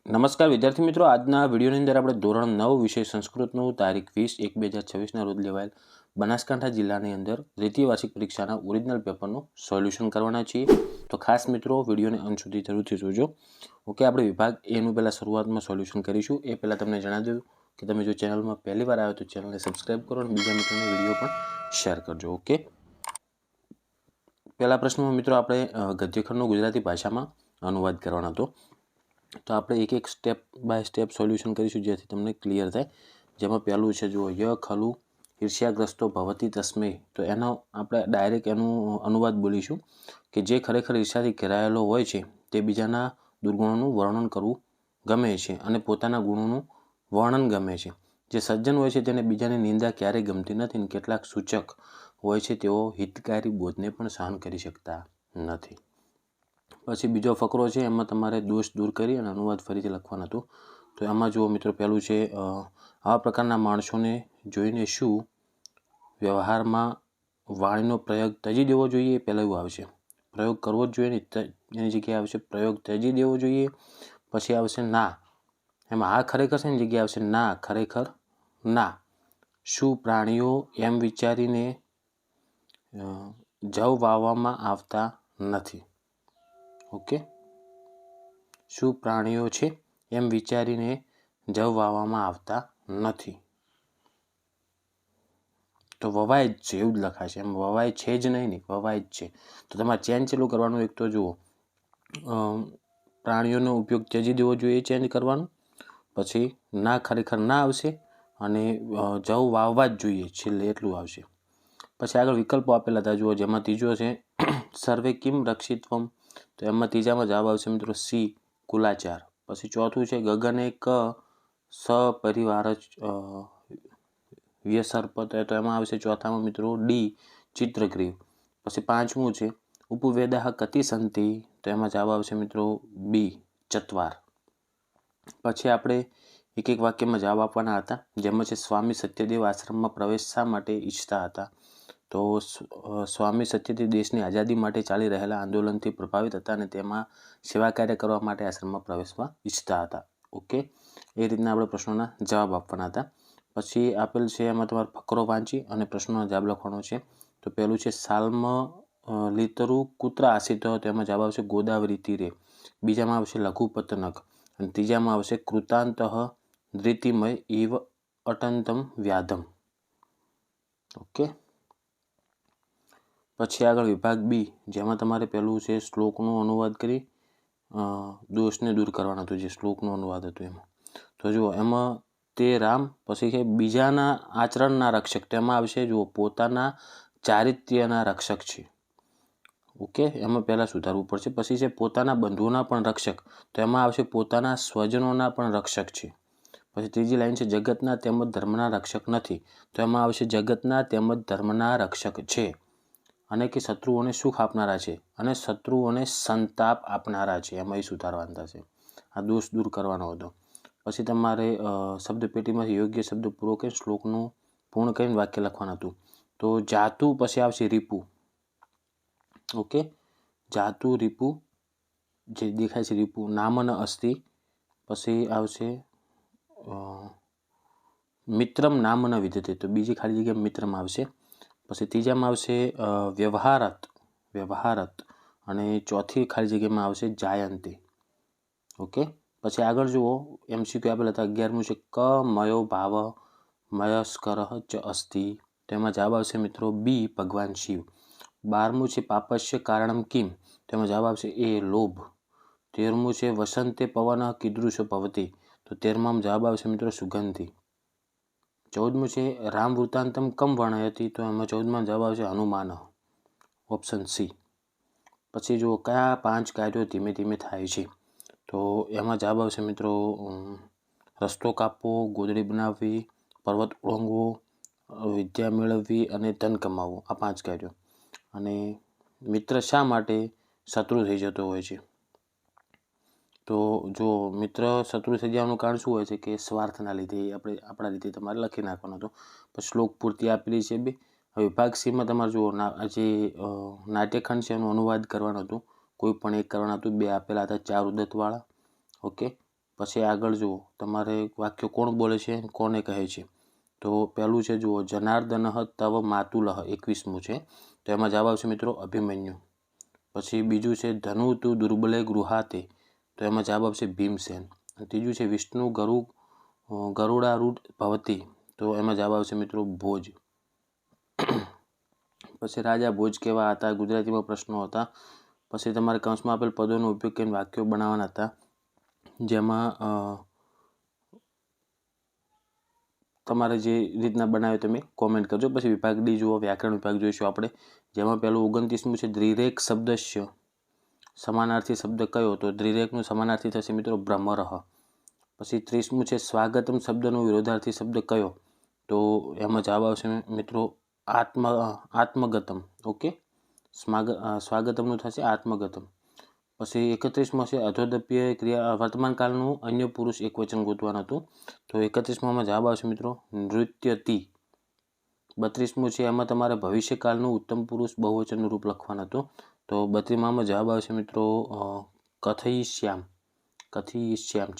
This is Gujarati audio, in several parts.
નમસ્કાર વિદ્યાર્થી મિત્રો, આજના વિડીયોની અંદર આપણે ધોરણ 9 વિષય સંસ્કૃતનું તારીખ 20/1/2026ના રોજ લેવાયેલ બનાસકાંઠા જિલ્લાની અંદર દ્વિતીય વાર્ષિક પરીક્ષાના ઓરિજિનલ પેપરનું સોલ્યુશન કરવાના છીએ. તો ખાસ મિત્રો વિડીયોને અંત સુધી જરૂરથી જોજો. ઓકે, આપણે વિભાગ એનું પહેલાં શરૂઆતમાં સોલ્યુશન કરીશું. એ પહેલાં તમને જણાવી દઉં કે તમે જો ચેનલમાં પહેલી વાર આવ્યો તો ચેનલને સબસ્ક્રાઈબ કરો અને બીજા મિત્રોને વિડીયો પણ શેર કરજો. ઓકે, પહેલા પ્રશ્નમાં મિત્રો આપણે ગદ્યખંડનો ગુજરાતી ભાષામાં અનુવાદ કરવાનો હતો. તો આપણે એક એક સ્ટેપ બાય સ્ટેપ સોલ્યુશન કરીશું જેથી તમને ક્લિયર થાય. જેમાં પહેલું છે જુઓ, ય ખલુ ઈર્ષ્યાગ્રસ્તો ભવતી તસ્મે. તો એનો આપણે ડાયરેક્ટ એનું અનુવાદ બોલીશું કે જે ખરેખર ઈર્ષ્યાથી ઘેરાયેલો હોય છે તે બીજાના દુર્ગુણોનું વર્ણન કરવું ગમે છે અને પોતાના ગુણોનું વર્ણન ગમે છે. જે સજ્જન હોય છે તેને બીજાની નિંદા ક્યારેય ગમતી નથી અને કેટલાક સૂચક હોય છે તેઓ હિતકારી બોધને પણ સહન કરી શકતા નથી. પછી બીજો ફકરો છે, એમાં તમારે દોષ દૂર કરી અને અનુવાદ ફરીથી લખવાનું હતું. તો એમાં જુઓ મિત્રો, પહેલું છે, આવા પ્રકારના માણસોને જોઈને શું વ્યવહારમાં વાણીનો પ્રયોગ ત્યજી દેવો જોઈએ? પહેલાં એવું આવશે, પ્રયોગ કરવો જ જોઈએ ને, એની જગ્યાએ આવશે પ્રયોગ ત્યજી દેવો જોઈએ. પછી આવશે ના, એમાં આ ખરેખર છે એની જગ્યાએ આવશે ના ખરેખર ના. શું પ્રાણીઓ એમ વિચારીને જવ વાવવામાં આવતા નથી? ઓકે, શું પ્રાણીઓ છે એમ વિચારીને જવ વાવવામાં આવતા નથી? તો વવાય જ છે એવું જ લખાશે, એમ વવાય છે જ નહીં ને, વવાય જ છે. તો તમારે ચેન્જ ચાલુ કરવાનું. એક તો જુઓ, પ્રાણીઓનો ઉપયોગ ત્યજી દેવો જોઈએ, ચેન્જ કરવાનું. પછી ના ખરેખર ના આવશે અને જવ વાવવા જ જોઈએ છેલ્લે એટલું આવશે. પછી આગળ વિકલ્પો આપેલા હતા જુઓ, જેમાં ત્રીજો છે સર્વે કિમ રક્ષિત્વમ. તો એમાં ત્રીજામાં જવાબ આવશે મિત્રો સી કુલાચાર. પછી ચોથું છે ગગને ક સપરિવાર વ્યસર્પત. તો એમાં આવશે ચોથામાં મિત્રો ડી ચિત્રગ્રીવ. પછી પાંચમું છે ઉપવેદાહ કતિ સંતિ. તો એમાં જવાબ આવશે મિત્રો બી ચત્વાર. પછી આપણે એક એક વાક્યમાં જવાબ આપવાના હતા, જેમાં છે સ્વામી સત્યદેવ આશ્રમમાં પ્રવેશ શા માટે ઈચ્છતા હતા? તો સ્વામી સત્યદેવ દેશની આઝાદી માટે ચાલી રહેલા આંદોલનથી પ્રભાવિત હતા અને તેમાં સેવા કાર્ય કરવા માટે આશ્રમમાં પ્રવેશવા ઈચ્છતા હતા. ઓકે, એ રીતના આપણે પ્રશ્નોના જવાબ આપવાના હતા. પછી આપેલ છે એમાં તમારે ફકરો વાંચી અને પ્રશ્નોના જવાબ લખવાનો છે. તો પહેલું છે સાલ્મ લીતરુ કુત્ર આસિત. તો એમાં જવાબ આવશે ગોદાવરી તીરે. બીજામાં આવશે લઘુપતનક અને ત્રીજામાં આવશે કૃતાંત ધૃતિમય ઇવ અટંતમ વ્યાધમ. ઓકે, પછી આગળ વિભાગ બી, જેમાં તમારે પહેલું છે શ્લોકનું અનુવાદ કરી દોષને દૂર કરવાનું હતું, જે શ્લોકનું અનુવાદ હતું એમાં. તો જુઓ, એમાં તે રામ, પછી છે બીજાના આચરણના રક્ષક. તેમાં આવશે જુઓ પોતાના ચારિત્ર્યના રક્ષક છે. ઓકે, એમાં પહેલાં સુધારવું પડશે. પછી છે પોતાના બંધુઓના પણ રક્ષક. તો એમાં આવશે પોતાના સ્વજનોના પણ રક્ષક છે. પછી ત્રીજી લાઈન છે જગતના તેમજ ધર્મના રક્ષક નથી. તો એમાં આવશે જગતના તેમજ ધર્મના રક્ષક છે. અને કે શત્રુઓને સુખ આપનારા છે અને શત્રુઓને સંતાપ આપનારા છે. એમાં એ સુધારવાના છે. આ દોષ દૂર કરવાનો હતો. પછી તમારે શબ્દ પેટીમાંથી યોગ્ય શબ્દ પૂરો કરીને શ્લોકનું પૂર્ણ કરીને વાક્ય લખવાનું હતું. તો જાતુ પછી આવશે રીપુ. ઓકે, જાતુ રીપુ જે દેખાય છે રીપુ. નામન અસ્તિ. પછી આવશે મિત્રમ નામ ન વિદ્યતે. તો બીજી ખાલી જગ્યા મિત્રમ આવશે. પછી ત્રીજામાં આવશે વ્યવહારત અને ચોથી ખાલી જગ્યામાં આવશે જાયંતે. ઓકે, પછી આગળ જુઓ, MCQ આપેલા હતા. 11મું છે ક મયો ભાવ મયસ્કર ચ અસ્તિ. તેમાં જવાબ આવશે મિત્રો બી ભગવાન શિવ. 12મું છે પાપસ્ય કારણમ કિમ. તેમાં જવાબ આવશે એ લોભ. 13મું છે વસંતે પવન કીદૃશ ભવતી. તો 13માં જવાબ આવશે મિત્રો સુગંધી. 14મું છે રામ વૃત્તાંતમ કમ વર્ણયતી. તો એમાં 14માં જવાબ આવશે હનુમાન, ઓપ્શન સી. પછી જુઓ કયા 5 કાર્યો ધીમે ધીમે થાય છે. તો એમાં જવાબ આવશે મિત્રો રસ્તો કાપવો, ગોદડી બનાવવી, પર્વત ઓળંગવો, વિદ્યા મેળવવી અને ધન કમાવવું. આ 5 કાર્યો. અને મિત્ર શા માટે શત્રુ થઈ જતો હોય છે? તો જો મિત્ર શત્રુ થઈ જવાનું કારણ શું હોય છે કે સ્વાર્થના લીધે. આપણા લીધે તમારે લખી નાખવાનો હતો. પછી શ્લોક પૂર્તિ આપેલી છે બે. વિભાગ સીમાં તમારે જુઓ જે નાટ્યખંડ છે એનું અનુવાદ કરવાનું હતું. કોઈ પણ એક કરવાનું હતું. 2 આપેલા હતા 4 ઉદતવાળા. ઓકે, પછી આગળ જુઓ તમારે વાક્ય કોણ બોલે છે, કોને કહે છે. તો પહેલું છે જુઓ, જનાર્દન તવ માતુલહ, 21મું છે. તો એમાં જવાબ આવશે મિત્રો અભિમન્યુ. પછી બીજું છે ધનુ તું દુર્બલે ગૃહાતે, તો એમાં જવાબ આવશે ભીમસેન. ત્રીજું છે વિષ્ણુ ગરુડારૂઢ ભવતી, તો એમાં જવાબ આવશે મિત્રો ભોજ. પછી રાજા ભોજ કેવા હતા, ગુજરાતીમાં પ્રશ્નો હતા. પછી તમારે કૌંસમાં આપેલ પદોનો ઉપયોગ કરીને વાક્યો બનાવવાના હતા, જેમાં તમારે જે રીતના બનાવ્યો તમે કોમેન્ટ કરજો. પછી વિભાગ ડી જુઓ, વ્યાકરણ વિભાગ જોઈશું આપણે, જેમાં પહેલું 29મું છે દ્રિરેક શબ્દસ્ય, સમાનાર્થી શબ્દ કયો, તો દ્રિરેકનું સમાનાર્થી થશે મિત્રો ભ્રમરઃ. પછી 30મું છે સ્વાગતમ શબ્દનો વિરોધાર્થી શબ્દ કયો, તો એમાં જવાબ આવશે મિત્રો આત્મગતમ. ઓકે, સ્વાગતમનું થશે આત્મગતમ. પછી 31માં છે અધોદપ્ય ક્રિયા, વર્તમાન કાળનું અન્ય પુરુષ એકવચન ગોતવાનું હતું. તો 31માં જવાબ આવશે મિત્રો નૃત્યતિ. 32મું છે એમાં તમારે ભવિષ્યકાળનું ઉત્તમ પુરુષ બહુવચનનું રૂપ લખવાનું હતું. તો 32માં જવાબ આવશે મિત્રો કથયિષ્યામ,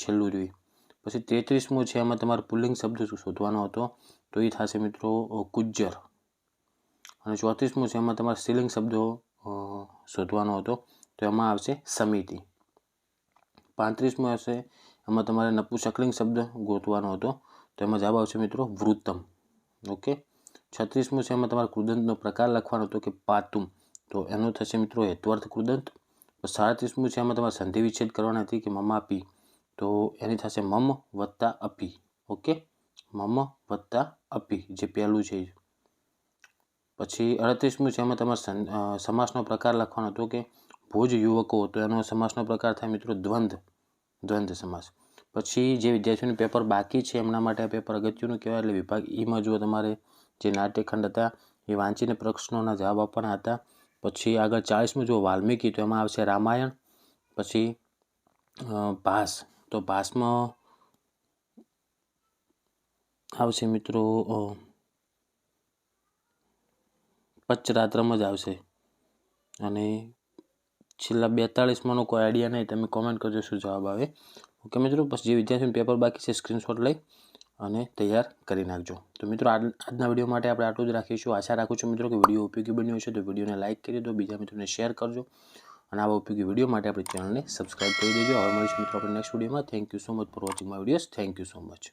છેલ્લું જોઈએ. પછી 33મું છે એમાં તમારે પુલ્લિંગ શબ્દ શોધવાનો હતો, તો એ થશે મિત્રો કુજ્જર. અને 34મું છે એમાં તમારે સ્ત્રીલિંગ શબ્દો શોધવાનો હતો, તો એમાં આવશે સમિતિ. 35મું હશે એમાં તમારે નપુંસકલિંગ શબ્દ ગોતવાનો હતો, તો એમાં જવાબ આવશે મિત્રો વૃત્તમ. ઓકે, 36મું છે એમાં તમારે કૃદંતનો પ્રકાર લખવાનો હતો કે પાતુમ, તો એનો થશે મિત્રો હેત્વર્થ કૃદંત. 37મું છે એમાં તમારે સંધિ વિચ્છેદ કરવાના હતી કે મમાપી, તો એની થશે મમ વત્તા અપી. ઓકે, મમ વત્તા અપી જે પહેલું છે. પછી 38મું છે એમાં તમારે સમાસનો પ્રકાર લખવાનો હતો કે ભોજ યુવકો, તો એનો સમાસનો પ્રકાર થાય મિત્રો દ્વંદ્વ સમાસ. પછી જે વિદ્યાર્થીઓનું પેપર બાકી છે એમના માટે આ પેપર અગત્યનું કહેવાય. એટલે વિભાગ ઈમાં જો તમારે જે નાટ્યખંડ હતા એ વાંચીને પ્રશ્નોના જવાબ આપવાના હતા. પછી આગળ 40મું જો વાલ્મીકી, તો એમાં આવશે રામાયણ. પછી ભાસ, તો ભાસમાં આવશે મિત્રો પચરાત્રમ જ આવશે. અને છેલ્લા 42માંનો કોઈ આઈડિયા નહીં, તમે કોમેન્ટ કરજો શું જવાબ આવે. ઓકે મિત્રો, પછી જે વિદ્યાર્થીનું પેપર બાકી છે સ્ક્રીનશોટ લઈ અને તૈયાર કરી નાખજો. તો મિત્રો આજના વિડીયો માટે આપણે આટલું જ રાખીશું. આશા રાખું છું મિત્રો કે વિડીયો ઉપયોગી બન્યો હશે. તો વિડીયોને લાઇક કરી દો, બીજા મિત્રોને શેર કરજો, અને આવા ઉપયોગી વિડીયો માટે આપણી ચેનલને સબસ્ક્રાઈબ કરી દેજો. હવે મળીશું મિત્રો આપણે નેક્સ્ટ વિડીયોમાં. Thank you so much for watching my videos. Thank you so much.